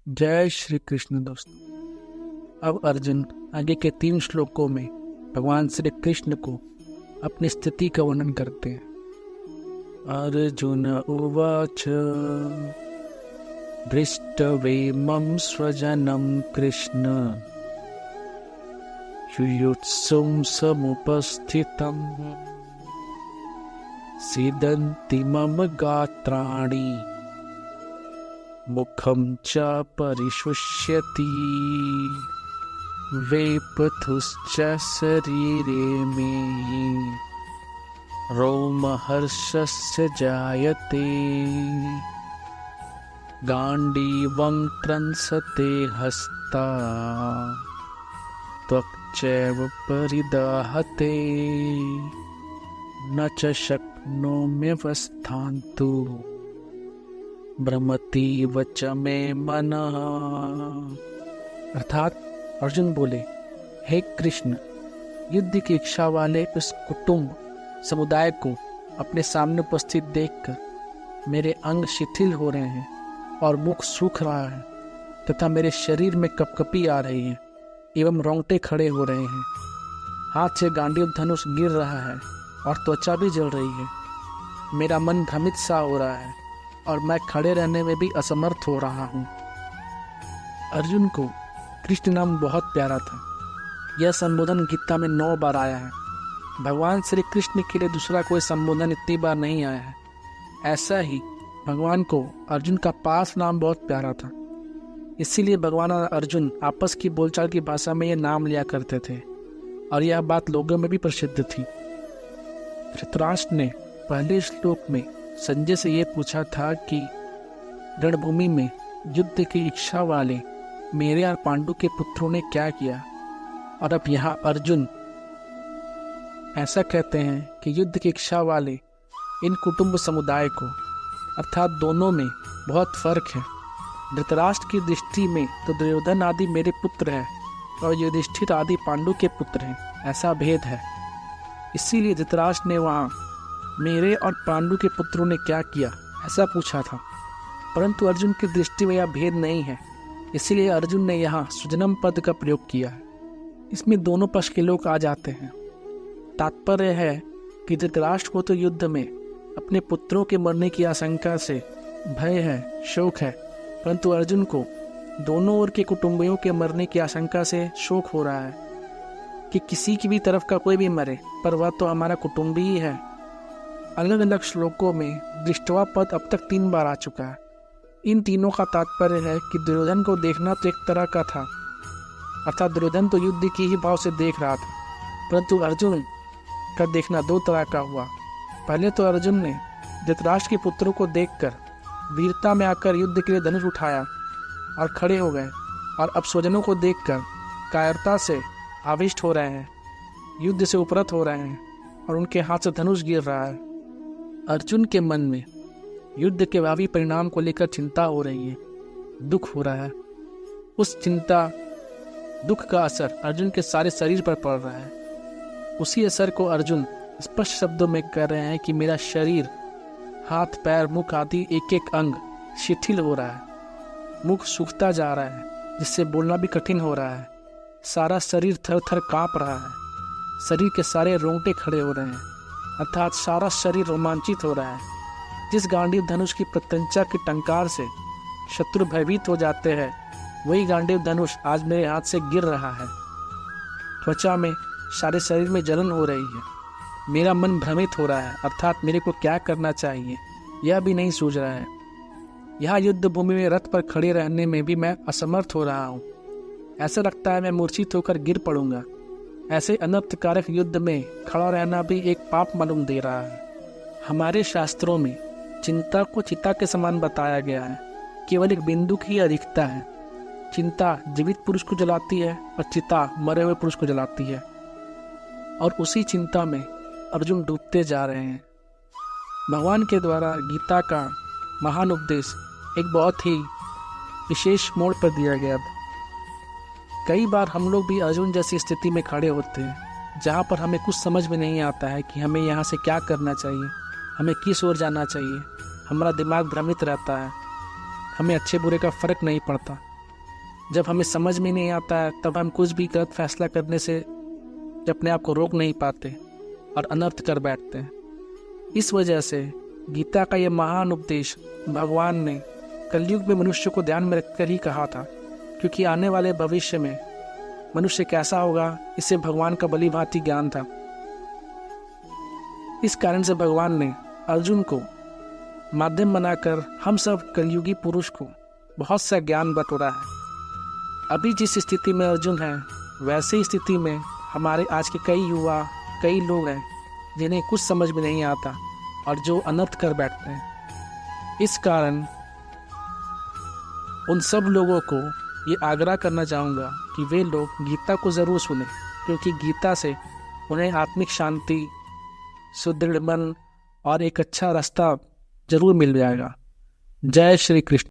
जय श्री कृष्ण। दोस्तों, अब अर्जुन आगे के 3 श्लोकों में भगवान श्री कृष्ण को अपनी स्थिति का वर्णन करते हैं। अर्जुन उवाच दृष्टवेमं स्वजनं कृष्ण युयुत्सुं समुपस्थितं सीदन्ति मम गात्राणि मुखं च परिशुष्यति वेपथुश्च शरीरे मे रोमहर्षस्य जायते गाण्डीवं त्रंसते हस्ता त्वक् चैव परिदाहते न च शक्नोम्यवस्थान्तु भ्रमति वच मे मनः। अर्थात अर्जुन बोले, हे कृष्ण, युद्ध की इच्छा वाले इस कुटुंब समुदाय को अपने सामने उपस्थित देखकर मेरे अंग शिथिल हो रहे हैं और मुख सूख रहा है तथा मेरे शरीर में कपकपी आ रही है एवं रोंगटे खड़े हो रहे हैं। हाथ से गांडीव धनुष गिर रहा है और त्वचा भी जल रही है। मेरा मन भ्रमित सा हो रहा है और मैं खड़े रहने में भी असमर्थ हो रहा हूँ। अर्जुन को कृष्ण नाम बहुत प्यारा था। यह संबोधन गीता में 9 बार आया है। भगवान श्री कृष्ण के लिए दूसरा कोई संबोधन इतनी बार नहीं आया है। ऐसा ही भगवान को अर्जुन का पास नाम बहुत प्यारा था। इसीलिए भगवान और अर्जुन आपस की बोलचाल की भाषा में यह नाम लिया करते थे और यह बात लोगों में भी प्रसिद्ध थी। धृतराष्ट्र ने पहले श्लोक में संजय से यह पूछा था कि रणभूमि में युद्ध की इच्छा वाले मेरे और पांडु के पुत्रों ने क्या किया, और अब यहाँ अर्जुन ऐसा कहते हैं कि युद्ध की इच्छा वाले इन कुटुंब समुदाय को, अर्थात दोनों में बहुत फर्क है। धृतराष्ट्र की दृष्टि में तो दुर्योधन आदि मेरे पुत्र हैं और युधिष्ठिर आदि पांडु के पुत्र हैं, ऐसा भेद है। इसीलिए धृतराष्ट्र ने वहाँ मेरे और पांडु के पुत्रों ने क्या किया ऐसा पूछा था, परंतु अर्जुन की दृष्टि में यह भेद नहीं है। इसीलिए अर्जुन ने यहाँ सुजनम पद का प्रयोग किया है। इसमें दोनों पक्ष के लोग आ जाते हैं। तात्पर्य है कि धृतराष्ट्र को तो युद्ध में अपने पुत्रों के मरने की आशंका से भय है, शोक है, परंतु अर्जुन को दोनों ओर के कुटुंबियों के मरने की आशंका से शोक हो रहा है कि किसी की भी तरफ का कोई भी मरे, पर वह तो हमारा कुटुंबी ही है। अलग अलग श्लोकों में दृष्टवा पद अब तक 3 बार आ चुका है। इन तीनों का तात्पर्य है कि दुर्योधन को देखना तो एक तरह का था, अर्थात दुर्योधन तो युद्ध की ही भाव से देख रहा था, परंतु अर्जुन का देखना 2 तरह का हुआ। पहले तो अर्जुन ने धृतराष्ट्र के पुत्रों को देखकर वीरता में आकर युद्ध के लिए धनुष उठाया और खड़े हो गए, और अब स्वजनों को देखकर कायरता से आविष्ट हो रहे हैं, युद्ध से उपरत हो रहे हैं और उनके हाथ से धनुष गिर रहा है। अर्जुन के मन में युद्ध के भावी परिणाम को लेकर चिंता हो रही है, दुख हो रहा है। उस चिंता दुख का असर अर्जुन के सारे शरीर पर पड़ रहा है। उसी असर को अर्जुन स्पष्ट शब्दों में कह रहे हैं कि मेरा शरीर, हाथ, पैर, मुख आदि एक एक अंग शिथिल हो रहा है, मुख सूखता जा रहा है जिससे बोलना भी कठिन हो रहा है, सारा शरीर थर थर काँप रहा है, शरीर के सारे रोंगटे खड़े हो रहे हैं, अर्थात सारा शरीर रोमांचित हो रहा है। जिस गांडीव धनुष की प्रत्यंचा की टंकार से शत्रु भयभीत हो जाते हैं, वही गांडीव धनुष आज मेरे हाथ से गिर रहा है। त्वचा में, सारे शरीर में जलन हो रही है। मेरा मन भ्रमित हो रहा है, अर्थात मेरे को क्या करना चाहिए यह भी नहीं सूझ रहा है। यहाँ युद्ध भूमि में रथ पर खड़े रहने में भी मैं असमर्थ हो रहा हूँ। ऐसा लगता है मैं मूर्छित होकर गिर पड़ूंगा। ऐसे अनर्थकारक युद्ध में खड़ा रहना भी एक पाप मालूम दे रहा है। हमारे शास्त्रों में चिंता को चिता के समान बताया गया है, केवल एक बिंदु की अधिकता है। चिंता जीवित पुरुष को जलाती है और चिता मरे हुए पुरुष को जलाती है, और उसी चिंता में अर्जुन डूबते जा रहे हैं। भगवान के द्वारा गीता का महान उपदेश एक बहुत ही विशेष मोड़ पर दिया गया था। कई बार हम लोग भी अर्जुन जैसी स्थिति में खड़े होते हैं, जहाँ पर हमें कुछ समझ में नहीं आता है कि हमें यहाँ से क्या करना चाहिए, हमें किस ओर जाना चाहिए। हमारा दिमाग भ्रमित रहता है, हमें अच्छे बुरे का फर्क नहीं पड़ता। जब हमें समझ में नहीं आता है तब हम कुछ भी गलत फैसला करने से अपने आप को रोक नहीं पाते और अनर्थ कर बैठते हैं। इस वजह से गीता का यह महान उपदेश भगवान ने कलयुग में मनुष्य को ध्यान में रखकर ही कहा था, क्योंकि आने वाले भविष्य में मनुष्य कैसा होगा इसे भगवान का भली भांति ज्ञान था। इस कारण से भगवान ने अर्जुन को माध्यम बनाकर हम सब कलयुगी पुरुष को बहुत सा ज्ञान बटोरा है। अभी जिस स्थिति में अर्जुन है वैसे ही स्थिति में हमारे आज के कई युवा, कई लोग हैं जिन्हें कुछ समझ में नहीं आता और जो अनर्थ कर बैठते हैं। इस कारण उन सब लोगों को ये आग्रह करना चाहूँगा कि वे लोग गीता को ज़रूर सुने, क्योंकि गीता से उन्हें आत्मिक शांति, सुदृढ़ मन और एक अच्छा रास्ता जरूर मिल जाएगा। जय श्री कृष्ण।